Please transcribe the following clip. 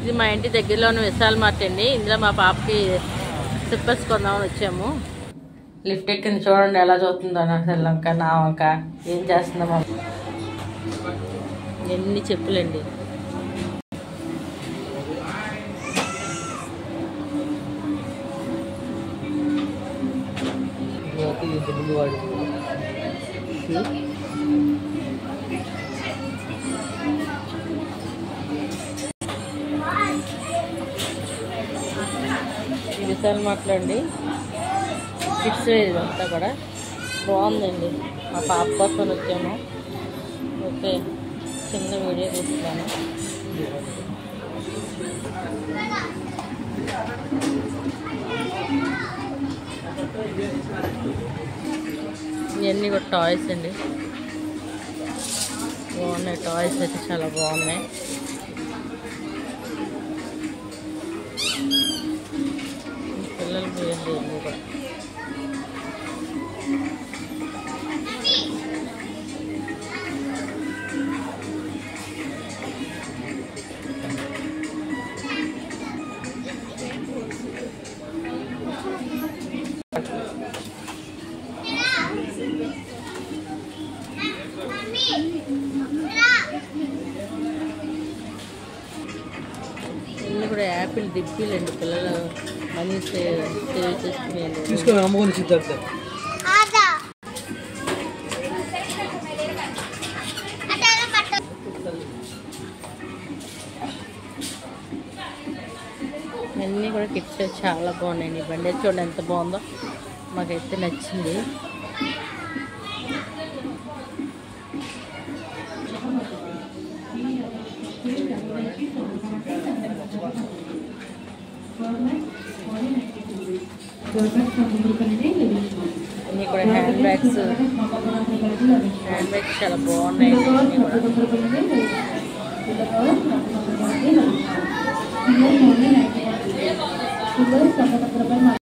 ఇది మా ఇంటి దగ్గరలోని విశాల్ మార్ట్ అండి. ఇందులో మా పాపకి స్లిప్పర్స్ కొందామని వచ్చాము. లిఫ్ట్ ఎక్కింది చూడండి ఎలా చూస్తుందో. నా శ్రీలంక నా వంక ఏం చేస్తుందో మా ఎన్ని చెప్పులండి. విశాల్ మాట్లాడండి కిడ్స్ వేర్ ఇదంతా కూడా బాగుందండి. మా పాప కోసం వచ్చాము. ఓకే, చిన్న వీడియో తీస్తున్నాను. ఇవన్నీ కూడా టాయ్స్ అండి. బాగున్నాయి టాయ్స్ అయితే చాలా బాగున్నాయి. పిల్లలు పోయండి ఇవన్నీ కూడా. ఇవన్నీ కూడా యాపిల్ దిబ్బీలండి. పిల్లలు మనీ సేవ్ చేసుకునేయండి. అన్నీ కూడా కిట్స్ చాలా బాగున్నాయండి. బండి చూడండి ఎంత బాగుందో, మాకైతే నచ్చింది. అన్నీ కూడా హ్యాండ్ బ్యాగ్స్ చాలా బాగున్నాయి. అన్నీ కూడా